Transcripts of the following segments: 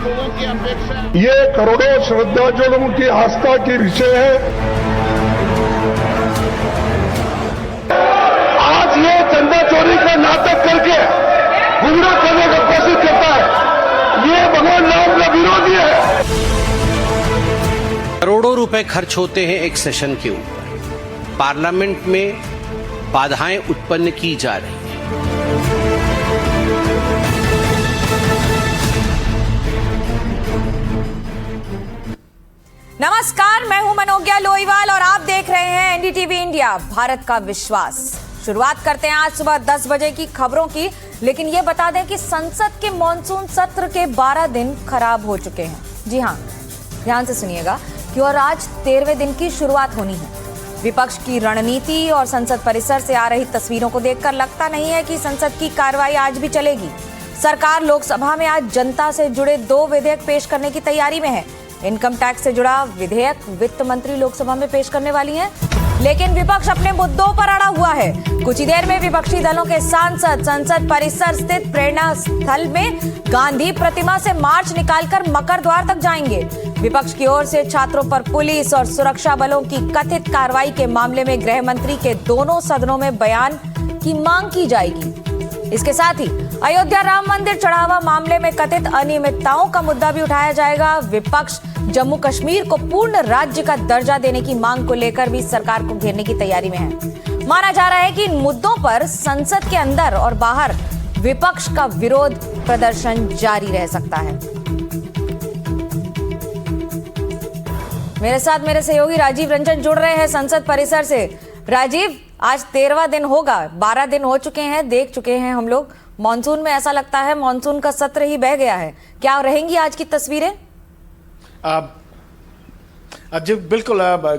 लोगों की अपेक्षा ये करोड़ों श्रद्धालुओं की आस्था की विषय है। आज ये चंदा चोरी का नाटक करके गुमराह करने का कोशिश करता है, ये भगवान राम का विरोधी है। करोड़ों रुपए खर्च होते हैं एक सेशन के ऊपर, पार्लियामेंट में बाधाएं उत्पन्न की जा रही हैं। नमस्कार, मैं हूं मनोज्ञा लोईवाल और आप देख रहे हैं एनडीटीवी इंडिया, भारत का विश्वास। शुरुआत करते हैं आज सुबह 10 बजे की खबरों की, लेकिन ये बता दें कि संसद के मॉनसून सत्र के 12 दिन खराब हो चुके हैं। जी हां, ध्यान से सुनिएगा कि और आज 13वें दिन की शुरुआत होनी है। विपक्ष की रणनीति और संसद परिसर से आ रही तस्वीरों को देखकर लगता नहीं है कि संसद की कार्रवाई आज भी चलेगी। सरकार लोकसभा में आज जनता से जुड़े 2 विधेयक पेश करने की तैयारी में है। इनकम टैक्स से जुड़ा विधेयक वित्त मंत्री लोकसभा में पेश करने वाली हैं, लेकिन विपक्ष अपने मुद्दों पर अड़ा हुआ है। कुछ ही देर में विपक्षी दलों के सांसद संसद परिसर स्थित प्रेरणा स्थल में गांधी प्रतिमा से मार्च निकालकर मकर द्वार तक जाएंगे। विपक्ष की ओर से छात्रों पर पुलिस और सुरक्षा बलों की कथित कार्रवाई के मामले में गृह मंत्री के दोनों सदनों में बयान की मांग की जाएगी। इसके साथ ही अयोध्या राम मंदिर चढ़ावा मामले में कथित अनियमितताओं का मुद्दा भी उठाया जाएगा। विपक्ष जम्मू कश्मीर को पूर्ण राज्य का दर्जा देने की मांग को लेकर भी सरकार को घेरने की तैयारी में है। माना जा रहा है कि इन मुद्दों पर संसद के अंदर और बाहर विपक्ष का विरोध प्रदर्शन जारी रह सकता है। मेरे साथ मेरे सहयोगी राजीव रंजन जुड़ रहे हैं संसद परिसर से। राजीव, आज 13वां दिन होगा, 12 दिन हो चुके हैं, देख चुके हैं हम लोग। मॉनसून में ऐसा लगता है मॉनसून का सत्र ही बह गया है। क्या रहेंगी आज की तस्वीरें? जी बिल्कुल,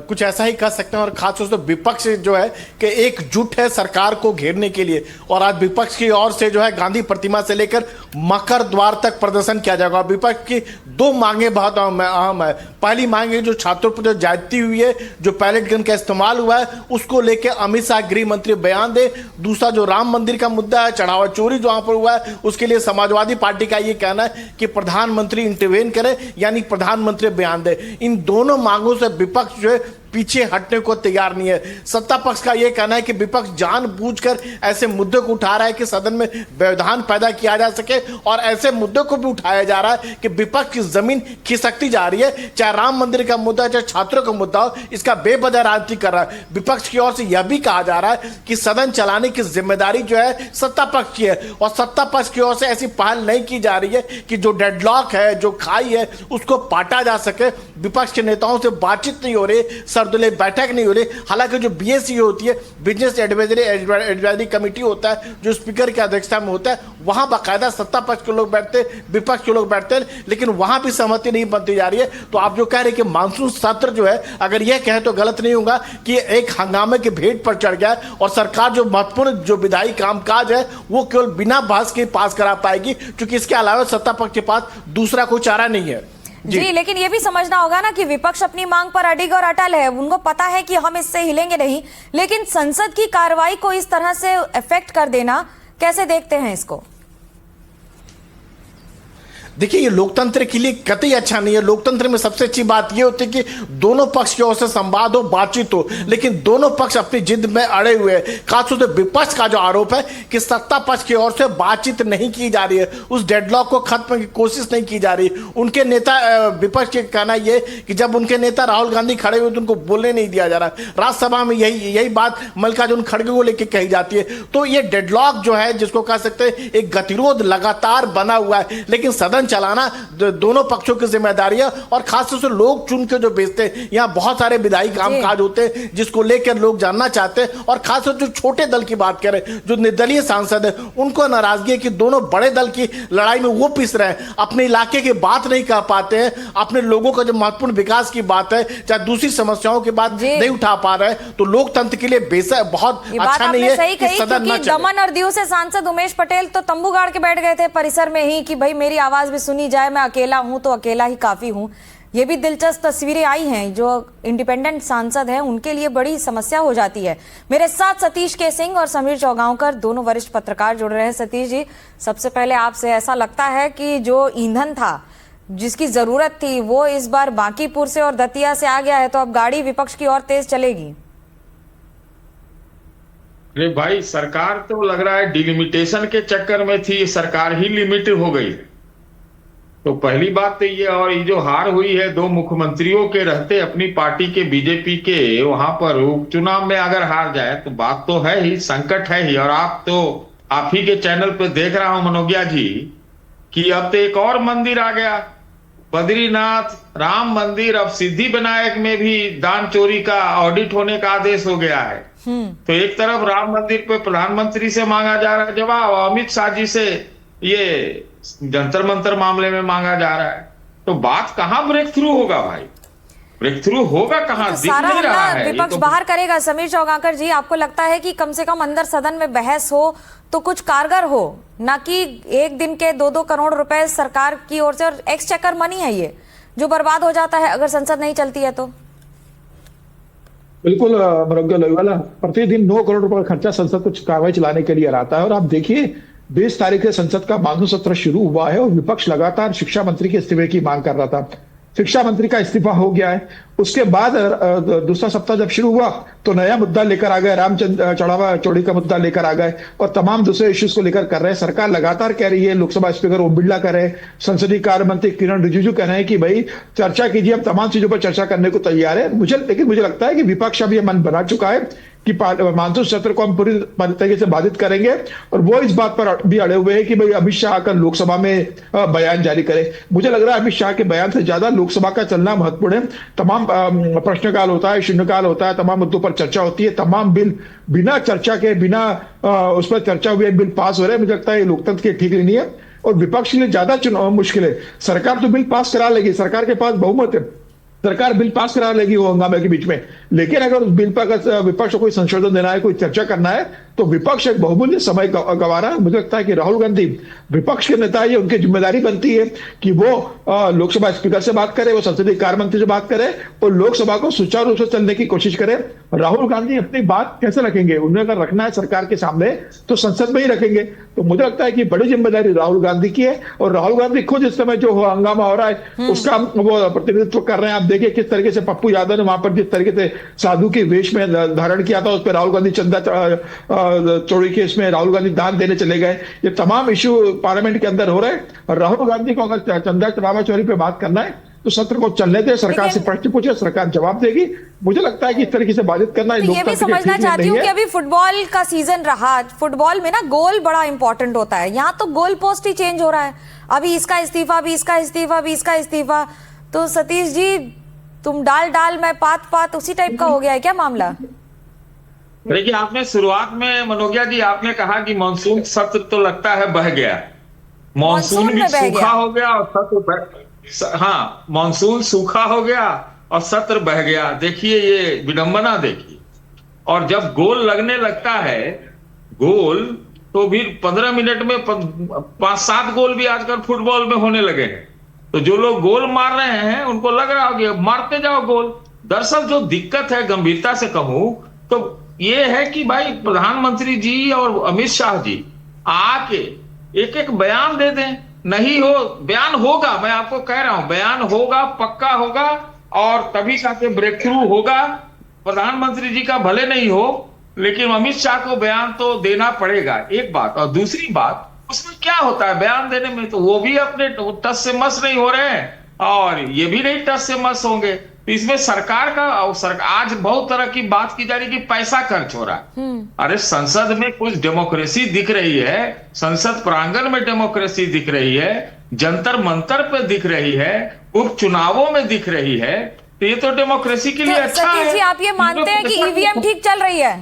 कुछ ऐसा ही कह सकते हैं। और खासतौर से विपक्ष जो है कि एकजुट है सरकार को घेरने के लिए, और आज विपक्ष की ओर से जो है गांधी प्रतिमा से लेकर मकर द्वार तक प्रदर्शन किया जाएगा। और विपक्ष की 2 मांगे बहुत अहम है। पहली मांग है जो छात्रों पर जो ज्यादती हुई है, जो पैलेट गन का इस्तेमाल हुआ है, उसको लेकर अमित शाह गृह मंत्री बयान दे। दूसरा जो राम मंदिर का मुद्दा है, चढ़ावा चोरी जो वहां पर हुआ है, उसके लिए समाजवादी पार्टी का ये कहना है कि प्रधानमंत्री इंटरवेन करे, यानी प्रधानमंत्री बयान दे। इन दोनों मांगों से विपक्ष जो है पीछे हटने को तैयार नहीं है। सत्ता पक्ष का यह कहना है कि विपक्ष जानबूझकर ऐसे मुद्दे को उठा रहा है कि सदन में व्यवधान पैदा किया जा सके, और ऐसे मुद्दों को भी उठाया जा रहा है कि विपक्ष की जमीन खिसकती जा रही है। चाहे राम मंदिर का मुद्दा, चाहे छात्रों का मुद्दा हो, इसका बेवजह राजनीति कर रहा है। विपक्ष की ओर से यह भी कहा जा रहा है कि सदन चलाने की जिम्मेदारी जो है सत्ता पक्ष की है, और सत्ता पक्ष की ओर से ऐसी पहल नहीं की जा रही है कि जो डेडलॉक है, जो खाई है, उसको पाटा जा सके। विपक्ष के नेताओं से बातचीत नहीं हो रही, सर्वदलीय बैठक नहीं हो रही। हालांकि जो बीएससी होती है, बिजनेस एडवाइजरी कमेटी होता है, जो स्पीकर की अध्यक्षता में होता है, वहां बाकायदा सत्ता पक्ष के लोग बैठते हैं, विपक्ष के लोग बैठते हैं, लेकिन वहां भी सहमति नहीं बनती जा रही है। तो आप जो कह रहे हैं कि मानसून सत्र जो है, अगर यह कहें तो गलत नहीं होगा कि एक हंगामे के भेंट पर चढ़ गया, और सरकार जो महत्वपूर्ण जो विधायी कामकाज है वो केवल बिना बहस के पास करा पाएगी, क्योंकि इसके अलावा सत्ता पक्ष के पास दूसरा कोई चारा नहीं है। जी, लेकिन ये भी समझना होगा ना कि विपक्ष अपनी मांग पर अडिग और अटल है। उनको पता है कि हम इससे हिलेंगे नहीं, लेकिन संसद की कार्रवाई को इस तरह से इफेक्ट कर देना, कैसे देखते हैं इसको? देखिए, ये लोकतंत्र के लिए कतई अच्छा नहीं है। लोकतंत्र में सबसे अच्छी बात ये होती है कि दोनों पक्ष की ओर से संवाद हो, बातचीत हो, लेकिन दोनों पक्ष अपनी जिद में अड़े हुए हैं। खासतौर से विपक्ष का जो आरोप है कि सत्ता पक्ष की ओर से बातचीत नहीं की जा रही है, उस डेडलॉक को खत्म की कोशिश नहीं की जा रही। उनके नेता विपक्ष के कहना ये कि जब उनके नेता राहुल गांधी खड़े हुए तो उनको बोलने नहीं दिया जा रहा। राज्यसभा में यही बात मल्लिकार्जुन खड़गे को लेकर कही जाती है। तो ये डेडलॉक जो है, जिसको कह सकते हैं एक गतिरोध लगातार बना हुआ है, लेकिन सदन चलाना दोनों पक्षों की जिम्मेदारी है। और खासतौर से लोग चुन के जो भेजते हैं, यहाँ बहुत सारे विधायी कामकाज होते हैं जिसको लेकर लोग जानना चाहते हैं। और खासतौर से जो छोटे दल की बात करें, जो निर्दलीय सांसद है, उनको नाराजगी है कि दोनों बड़े दल की लड़ाई में वो पिस रहे हैं, अपने इलाके की बात नहीं कर पाते हैं, अपने लोगों का जो महत्वपूर्ण विकास की बात है, चाहे दूसरी समस्याओं की बात नहीं उठा पा रहे हैं। तो लोकतंत्र के लिए बेशक बहुत अच्छा नहीं है कि सदन न चले। दमन और दीव से सांसद उमेश पटेल तो तंबू गाड़ के बैठ गए थे परिसर में ही कि भाई मेरी आवाज भी सुनी जाए, मैं अकेला हूं तो अकेला ही काफी हूं। ये भी दिलचस्प तस्वीरें आई हैं। जो इंडिपेंडेंट सांसद हैं उनके लिए बड़ी समस्या हो जाती है। मेरे साथ सतीश के सिंह और समीर चौगांवकर दोनों वरिष्ठ पत्रकार जुड़ रहे हैं। सतीश जी, सबसे पहले आपसे, ऐसा लगता है कि जो ईंधन था जिसकी जरूरत थी वो इस बार बांकीपुर से और दतिया से आ गया है, तो अब गाड़ी विपक्ष की ओर तेज चलेगी। अरे भाई, सरकार तो लग रहा है डिलिमिटेशन के चक्कर में थी, सरकार ही लिमिट हो गई। तो पहली बात तो ये, और ये जो हार हुई है दो मुख्यमंत्रियों के रहते अपनी पार्टी के बीजेपी के, वहां पर उपचुनाव में अगर हार जाए तो बात तो है ही, संकट है ही। और आप ही के चैनल पे देख रहा हूं मनोगिया जी कि अब तो एक और मंदिर आ गया, बद्रीनाथ राम मंदिर। अब सिद्धि विनायक में भी दान चोरी का ऑडिट होने का आदेश हो गया है। तो एक तरफ राम मंदिर पे प्रधानमंत्री से मांगा जा रहा है जवाब, अमित शाह जी से ये जंतर मंतर मामले में मांगा जा रहा है। तो बात कहां ब्रेक थ्रू होगा भाई? ब्रेक थ्रू होगा कहां? तो दिख सारा नहीं रहा हमला है। विपक्ष तो बाहर करेगा। समीर चौगाकर जी, आपको लगता है कि कम से कम अंदर सदन में बहस हो तो कुछ कारगर हो, ना कि एक दिन के 2-2 करोड़ रुपए सरकार की ओर से, और एक्सचेकर मनी है ये जो बर्बाद हो जाता है अगर संसद नहीं चलती है तो? बिल्कुल मनोज लोईवाला, प्रतिदिन 9 करोड़ रुपए का खर्चा संसद को कार्रवाई चलाने के लिए आता है। और आप देखिए 20 तारीख से संसद का मानसून सत्र शुरू हुआ है और विपक्ष लगातार शिक्षा मंत्री के इस्तीफे की मांग कर रहा था। शिक्षा मंत्री का इस्तीफा हो गया है। उसके बाद दूसरा सप्ताह जब शुरू हुआ तो नया मुद्दा लेकर आ गए, रामचंद्र चढ़ावा चौड़ी का मुद्दा लेकर आ गए और तमाम दूसरे इश्यूज को लेकर कर रहे हैं। सरकार लगातार कह रही है, लोकसभा स्पीकर ओम बिरला कह रहे हैं, संसदीय कार्य मंत्री किरण रिजिजू कह रहे हैं कि भाई चर्चा कीजिए, हम तमाम चीजों पर चर्चा करने को तैयार है। लेकिन मुझे लगता है कि विपक्ष अब यह मन बना चुका है कि मानसून सत्र को हम पूरी तरीके से बाधित करेंगे और वो इस बात पर भी अड़े हुए हैं कि भाई अमित शाह आकर लोकसभा में बयान जारी करे। मुझे लग रहा है अमित शाह के बयान से ज्यादा लोकसभा का चलना महत्वपूर्ण है। तमाम प्रश्नकाल होता है, शून्यकाल होता है, तमाम मुद्दों पर चर्चा होती है, तमाम बिल बिना चर्चा के, बिना उस पर चर्चा हुए बिल पास हो रहे हैं। मुझे लगता है ये लोकतंत्र की ठीक नहीं है और विपक्ष के लिए ज्यादा चुनाव मुश्किल है। सरकार तो बिल पास करा लेगी, सरकार के पास बहुमत है, सरकार बिल पास करा लेगी वो हंगामे के बीच में। लेकिन अगर उस बिल पर विपक्ष को कोई संशोधन देना है, कोई चर्चा करना है, तो विपक्ष एक बहुमूल्य समय गंवा रहा है। मुझे लगता है कि राहुल गांधी विपक्ष के नेता है, उनकी जिम्मेदारी बनती है कि वो लोकसभा स्पीकर से बात करे, वो संसदीय कार्य मंत्री से बात करे और लोकसभा को सुचारू रूप से चलने की कोशिश करे। राहुल गांधी अपनी बात कैसे रखेंगे? उन्हें अगर रखना है सरकार के सामने तो संसद में ही रखेंगे। तो मुझे लगता है कि बड़ी जिम्मेदारी राहुल गांधी की है और राहुल गांधी खुद इस समय जो हंगामा हो रहा है उसका वो प्रतिनिधित्व कर रहे हैं। आप देखिए किस तरीके से पप्पू यादव ने वहां पर जिस तरीके से साधु के वेश में धारण किया था, उस पर राहुल गांधी चंदा चोरी के इसमें राहुल गांधी दान देने चले गए। ये तमाम इश्यू पार्लियामेंट के अंदर हो रहे हैं और राहुल गांधी को अगर चंदा चढ़ावा चोरी पे बात करना है तो सत्र को चलने दे, सरकार से प्रश्न पूछे, सरकार जवाब देगी। मुझे लगता है कि इस तरीके से बाधित करना ये भी समझना चाहती हूँ कि अभी फुटबॉल का सीजन रहा, फुटबॉल में ना गोल बड़ा इंपॉर्टेंट होता है, यहाँ तो गोल पोस्ट ही चेंज हो रहा है। अभी इसका इस्तीफा, अभी इसका इस्तीफा, अभी इसका इस्तीफा। तो सतीश जी, तुम डाल डाल मैं पात पात, उसी टाइप का हो गया है क्या मामला? देखिए, आपने शुरुआत में मनोगिया जी आपने कहा कि मानसून सत्र तो लगता है बह गया। मानसून भी सूखा हो गया और सत्र हाँ, मानसून सूखा हो गया और सत्र बह गया। देखिए ये विडंबना देखिए। और जब गोल लगने लगता है गोल, तो भी 15 मिनट में 5-7 गोल भी आजकल फुटबॉल में होने लगे हैं। तो जो लोग गोल मार रहे हैं उनको लग रहा होगा मारते जाओ गोल। दरअसल जो दिक्कत है, गंभीरता से कहूं तो ये है कि भाई प्रधानमंत्री जी और अमित शाह जी आके एक एक बयान दे दें। नहीं हो, बयान होगा, मैं आपको कह रहा हूं बयान होगा, पक्का होगा और तभी जाके ब्रेक थ्रू होगा। प्रधानमंत्री जी का भले नहीं हो लेकिन अमित शाह को बयान तो देना पड़ेगा, एक बात। और दूसरी बात, उसमें क्या होता है बयान देने में, तो वो भी अपने टस से मस नहीं हो रहे हैं और ये भी नहीं टस से मस होंगे। तो इसमें सरकार का आज बहुत तरह की बात की जा रही कि पैसा खर्च हो रहा है। अरे संसद में कुछ डेमोक्रेसी दिख रही है, संसद प्रांगण में डेमोक्रेसी दिख रही है, जंतर मंतर पे दिख रही है, उपचुनावों में दिख रही है। तो ये तो डेमोक्रेसी के लिए अच्छा है। जी, आप ये मानते हैं कि ईवीएम ठीक चल रही है?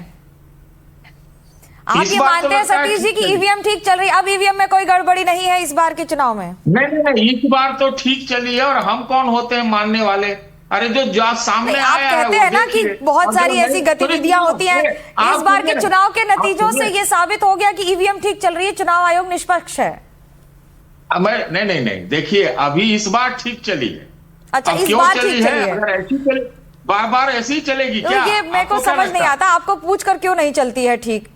आप ये मानते हैं सतीश जी कि ईवीएम ठीक चल रही है? अब ईवीएम में कोई गड़बड़ी नहीं है इस बार के चुनाव में? नहीं, इस बार तो ठीक चली है। और हम कौन होते हैं मानने वाले? अरे जो सामने आया है, आप कहते हैं ना कि बहुत सारी ऐसी गतिविधियां होती हैं। इस बार के चुनाव के नतीजों से ये साबित हो गया कि ईवीएम ठीक चल रही है, चुनाव आयोग निष्पक्ष है। नहीं, देखिए अभी इस बार ठीक चली है। अच्छा, इस बार ठीक चली है? अगर ऐसी बार ऐसी ही चलेगी क्या? ये मेरे को समझ नहीं आता, आपको पूछ कर क्यों नहीं चलती है ठीक?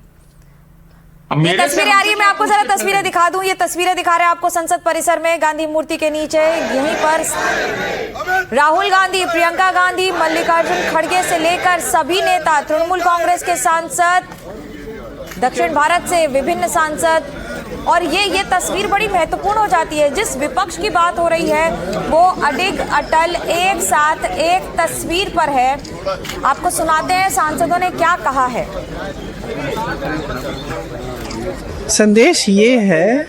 अब ये मेरे से तस्वीरें आ रही है, मैं आपको जरा तस्वीरें दिखा दूं। ये तस्वीरें दिखा रहे हैं आपको संसद परिसर में, गांधी मूर्ति के नीचे यहीं पर राहुल गांधी, प्रियंका गांधी, मल्लिकार्जुन खड़गे से लेकर सभी नेता, तृणमूल कांग्रेस के सांसद, दक्षिण भारत से विभिन्न सांसद। और ये तस्वीर बड़ी महत्वपूर्ण हो जाती है। जिस विपक्ष की बात हो रही है वो अडिग अटल एक साथ एक तस्वीर पर है। आपको सुनाते हैं सांसदों ने क्या कहा है। संदेश ये है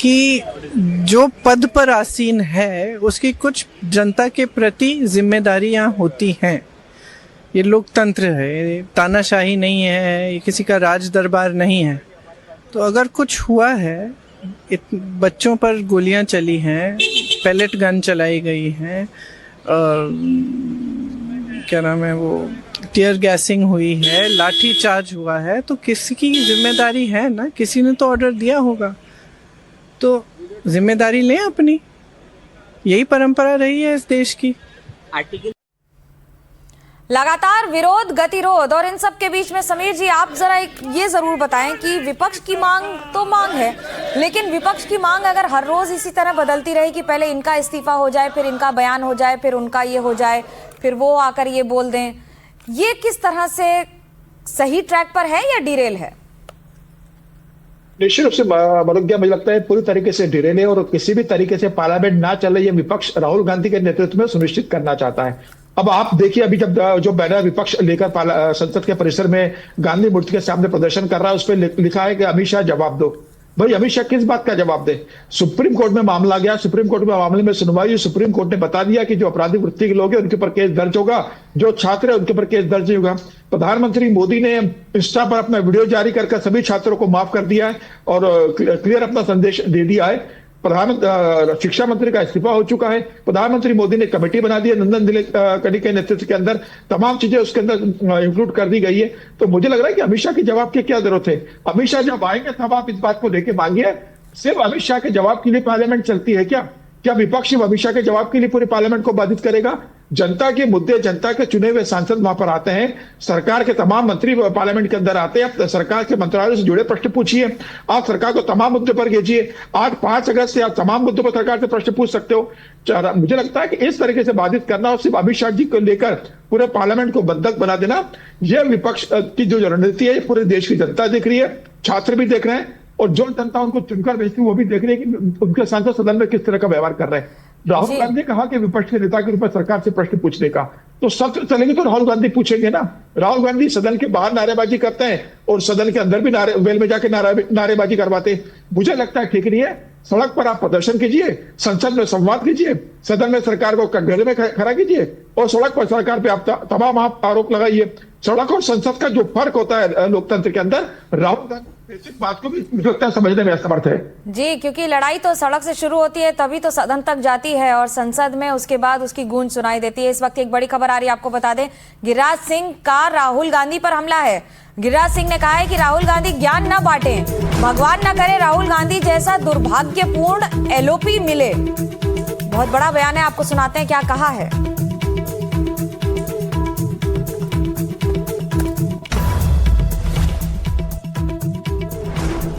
कि जो पद पर आसीन है उसकी कुछ जनता के प्रति जिम्मेदारियां होती हैं। ये लोकतंत्र है, तानाशाही नहीं है, ये किसी का राज दरबार नहीं है। तो अगर कुछ हुआ है, बच्चों पर गोलियां चली हैं, पैलेट गन चलाई गई हैं, क्या नाम है वो, टीयर गैसिंग हुई है, लाठी चार्ज हुआ है, तो किसी की जिम्मेदारी है ना, किसी ने तो ऑर्डर दिया होगा, तो जिम्मेदारी लें अपनी। यही परंपरा रही है इस देश की। लगातार विरोध गतिरोध और इन सब के बीच में समीर जी आप जरा ये जरूर बताएं कि विपक्ष की मांग तो मांग है, लेकिन विपक्ष की मांग अगर हर रोज इसी तरह बदलती रहे कि पहले इनका इस्तीफा हो जाए, फिर इनका बयान हो जाए, फिर उनका ये हो जाए, फिर वो आकर ये बोल दें, ये किस तरह से सही ट्रैक पर है या डिरेल है? निश्चित रूप से मनोज्ञा, मुझे लगता है पूरी तरीके से डिरेल है और किसी भी तरीके से पार्लियामेंट ना चले ये विपक्ष राहुल गांधी के नेतृत्व में सुनिश्चित करना चाहता है। अब आप देखिए, अभी जब जो बैनर विपक्ष लेकर संसद के परिसर में गांधी मूर्ति के सामने प्रदर्शन कर रहा है, उस पर लिखा है कि अमित शाह जवाब दो। भाई अमित शाह किस बात का जवाब दे? सुप्रीम कोर्ट में मामला गया, सुप्रीम कोर्ट में मामले में सुनवाई, सुप्रीम कोर्ट ने बता दिया कि जो अपराधी वृत्ति के लोग हैं उनके ऊपर केस दर्ज होगा, जो छात्र है उनके ऊपर केस दर्ज होगा। प्रधानमंत्री मोदी ने इंस्टा पर अपना वीडियो जारी कर सभी छात्रों को माफ कर दिया है और क्लियर अपना संदेश दे दिया है। शिक्षा मंत्री का इस्तीफा हो चुका है। प्रधानमंत्री मोदी ने कमेटी बना दी है, नंदन निलेकनी के नेतृत्व के अंदर तमाम चीजें उसके अंदर इंक्लूड कर दी गई है। तो मुझे लग रहा है कि अमित शाह के जवाब की क्या जरूरत है? अमित शाह जब आएंगे तब आप इस बात को लेके मांगिए। सिर्फ अमित शाह के जवाब के लिए पार्लियामेंट चलती है क्या? क्या विपक्ष अमित शाह के जवाब के लिए पूरे पार्लियामेंट को बाधित करेगा? जनता के मुद्दे, जनता के चुने हुए सांसद वहां पर आते हैं, सरकार के तमाम मंत्री पार्लियामेंट के अंदर आते हैं। सरकार के मंत्रालयों से जुड़े प्रश्न पूछिए, आप सरकार को तमाम मुद्दों पर भेजिए। आज 5 अगस्त से आप तमाम मुद्दों पर सरकार से प्रश्न पूछ सकते हो। मुझे लगता है कि इस तरीके से बाधित करना और सिर्फ अमित शाह जी को लेकर पूरे पार्लियामेंट को बंधक बना देना, यह विपक्ष की जो रणनीति है पूरे देश की जनता देख रही है, छात्र भी देख रहे हैं और जो जनता उनको चुनकर भेजती है वो भी देख रही है कि उनके सांसद सदन में किस तरह का व्यवहार कर रहे हैं। राहुल गांधी ने कहा कि विपक्ष के नेता के रूप में सरकार से प्रश्न पूछने का, तो सत्र चलेंगे तो राहुल गांधी पूछेंगे ना। राहुल गांधी सदन के बाहर नारेबाजी करते हैं और सदन के अंदर भी वेल में जाके नारेबाजी करवाते हैं। मुझे लगता है ठीक नहीं है। सड़क पर आप प्रदर्शन कीजिए, संसद में संवाद कीजिए, सदन में सरकार को कटघरे में खड़ा कीजिए और सड़क पर सरकार पे आप तमाम आरोप लगाइए। सड़क और संसद का जो फर्क होता है लोकतंत्र के अंदर, राहुल गांधी इस बात को भी मुझे लगता है समझने में असमर्थ है। जी, क्योंकि लड़ाई तो सड़क से शुरू होती है, तभी तो सदन तक जाती है और संसद में उसके बाद उसकी गूंज सुनाई देती है। इस वक्त एक बड़ी खबर आ रही है, आपको बता दें, गिरिराज सिंह का राहुल गांधी पर हमला है। गिरिराज सिंह ने कहा है कि राहुल गांधी ज्ञान न बांटे, भगवान न करे राहुल गांधी जैसा दुर्भाग्यपूर्ण एलओपी मिले। बहुत बड़ा बयान है, आपको सुनाते हैं क्या कहा है।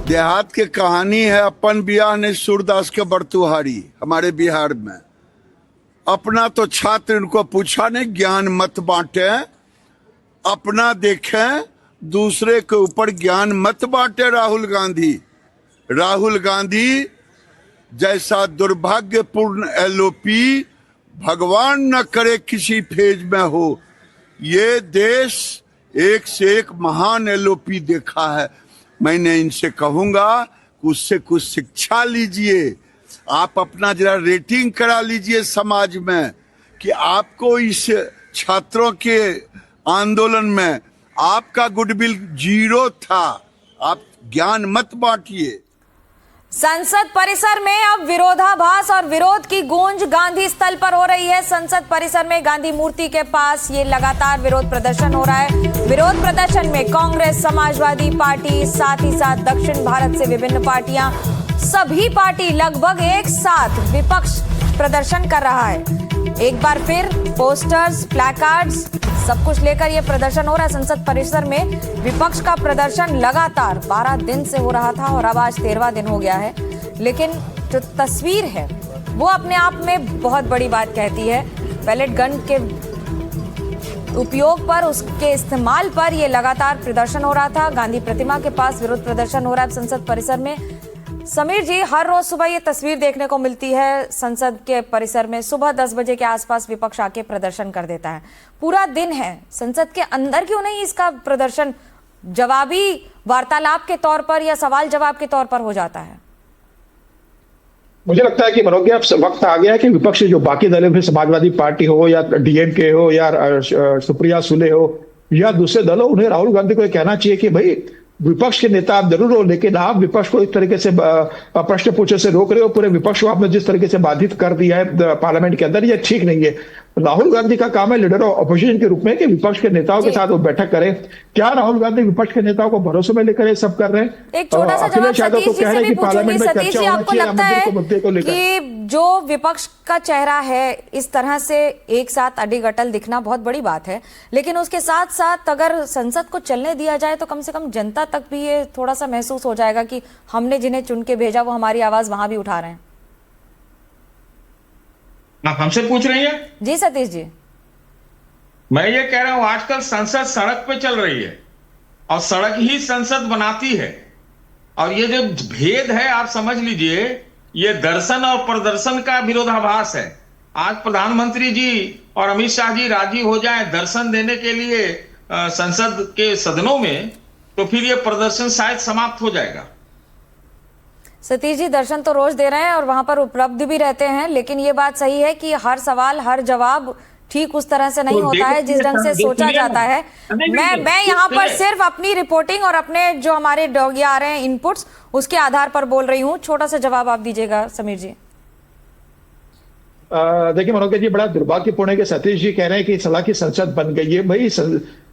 देहात की कहानी है, अपन बियाह ने सूरदास के बरतुहारी हमारे बिहार में। अपना तो छात्र इनको पूछा नहीं, ज्ञान मत बांटे, अपना देखें, दूसरे के ऊपर ज्ञान मत बांटे। राहुल गांधी जैसा दुर्भाग्यपूर्ण एलओपी भगवान न करे किसी फेज में हो। ये देश एक से एक महान एलओपी देखा है। मैंने इनसे कहूंगा उससे कुछ शिक्षा लीजिए, आप अपना जरा रेटिंग करा लीजिए समाज में कि आपको इस छात्रों के आंदोलन में आपका गुडविल 0 था। आप ज्ञान मत बांटिए। संसद परिसर में अब विरोधाभास और विरोध की गूंज गांधी स्थल पर हो रही है। संसद परिसर में गांधी मूर्ति के पास ये लगातार विरोध प्रदर्शन हो रहा है। विरोध प्रदर्शन में कांग्रेस, समाजवादी पार्टी, साथ ही साथ दक्षिण भारत से विभिन्न पार्टियां, सभी पार्टी लगभग एक साथ विपक्ष प्रदर्शन कर रहा है। एक बार फिर पोस्टर्स, प्लैकार्ड्स, सब कुछ लेकर ये प्रदर्शन हो रहा है संसद परिसर में। विपक्ष का प्रदर्शन लगातार 12 दिन से हो रहा था और अब आज 13वां दिन हो गया है। लेकिन जो तस्वीर है वो अपने आप में बहुत बड़ी बात कहती है। पैलेट गन के उपयोग पर, उसके इस्तेमाल पर ये लगातार प्रदर्शन हो रहा था। गांधी प्रतिमा के पास विरोध प्रदर्शन हो रहा है संसद परिसर में। समीर जी, हर रोज सुबह ये तस्वीर देखने को मिलती है संसद के परिसर में। सुबह 10 बजे के आसपास विपक्ष आके प्रदर्शन कर देता है। पूरा दिन है, संसद के अंदर क्यों नहीं इसका प्रदर्शन जवाबी वार्तालाप के तौर पर या सवाल जवाब के तौर पर हो जाता है? मुझे लगता है कि मनोज, अब वक्त आ गया है कि विपक्ष जो बाकी दल है, समाजवादी पार्टी हो या डीएमके हो या सुप्रिया सुले हो या दूसरे दल हो, उन्हें राहुल गांधी को कहना चाहिए कि भाई विपक्ष के नेता आप जरूर हो, लेकिन आप विपक्ष को इस तरीके से प्रश्न पूछने से रोक रहे हो। पूरे विपक्ष को आपने जिस तरीके से बाधित कर दिया है पार्लियामेंट के अंदर, ये ठीक नहीं है। राहुल गांधी का काम है लीडर ऑफ अपोजिशन के रूप में कि विपक्ष के नेताओं के साथ वो बैठक करें। क्या राहुल गांधी विपक्ष के नेताओं को भरोसे में लेकर ये सब कर रहे हैं? एक छोटा सा जवाब सतीश जी से भी पूछूंगी। सतीश जी, आपको लगता है कि जो विपक्ष का चेहरा है इस तरह से एक साथ अडिग अटल दिखना बहुत बड़ी बात है, लेकिन उसके साथ साथ अगर संसद को चलने दिया जाए तो कम से कम जनता तक भी ये थोड़ा सा महसूस हो जाएगा कि हमने जिन्हें चुन के भेजा वो हमारी आवाज वहां भी उठा रहे हैं। आप हमसे पूछ रही हैं? जी सतीश जी, मैं ये कह रहा हूं आजकल संसद सड़क पे चल रही है और सड़क ही संसद बनाती है। और ये जो भेद है आप समझ लीजिए, ये दर्शन और प्रदर्शन का विरोधाभास है। आज प्रधानमंत्री जी और अमित शाह जी राजी हो जाएं दर्शन देने के लिए संसद के सदनों में, तो फिर ये प्रदर्शन शायद समाप्त हो जाएगा। सतीश जी, दर्शन तो रोज दे रहे हैं और वहां पर उपलब्ध भी रहते हैं, लेकिन ये बात सही है कि हर सवाल हर जवाब ठीक उस तरह से नहीं होता है जिस ढंग से सोचा जाता है। मैं यहाँ पर सिर्फ अपनी रिपोर्टिंग और अपने जो हमारे ये आ रहे हैं इनपुट्स उसके आधार पर बोल रही हूँ। छोटा सा जवाब आप दीजिएगा समीर जी। देखिए मनोज जी, बड़ा दुर्भाग्यपूर्ण है कि सतीश जी कह रहे हैं कि सलाह की संसद बन गई है। भाई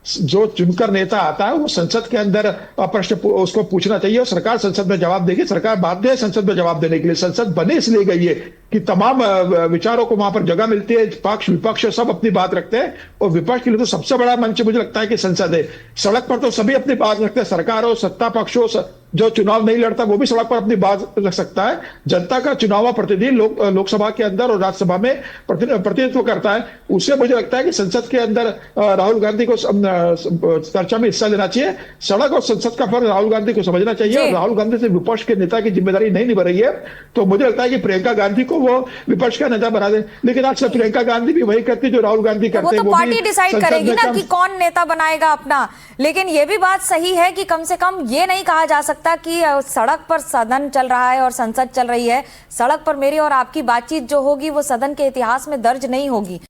जो चुनकर नेता आता है वो संसद के अंदर प्रश्न उसको पूछना चाहिए और सरकार संसद में जवाब देगी। सरकार बाध्य है संसद में जवाब देने के लिए। संसद बने इसलिए गई है कि तमाम विचारों को वहां पर जगह मिलती है। पक्ष विपक्ष सब अपनी बात रखते हैं और विपक्ष के लिए तो सबसे बड़ा मंच मुझे लगता है कि संसद है। सड़क पर तो सभी अपनी बात रखते हैं, सरकार हो, सत्ता पक्ष हो, जो चुनाव नहीं लड़ता वो भी सड़क पर अपनी बात रख सकता है। जनता का चुनाव प्रतिनिधि लोकसभा के अंदर और राज्यसभा में प्रतिनिधित्व करता है। उससे मुझे लगता है कि संसद के अंदर राहुल गांधी को चर्चा में हिस्सा लेना चाहिए। सड़क और संसद का फर्क राहुल गांधी को समझना चाहिए। और राहुल गांधी से विपक्ष के नेता की जिम्मेदारी नहीं निभा रही है, तो मुझे लगता है कि प्रियंका गांधी को वो विपक्ष का नेता बना दे। लेकिन आज से प्रियंका गांधी भी वही करती जो राहुल गांधी करते हैं। वो तो पार्टी डिसाइड करेगी ना कि कौन नेता बनाएगा अपना। लेकिन ये भी बात सही है कि कम से कम ये नहीं कहा जा सकता कि सड़क पर सदन चल रहा है और संसद चल रही है। सड़क पर मेरी और आपकी बातचीत जो होगी वो सदन के इतिहास में दर्ज नहीं होगी।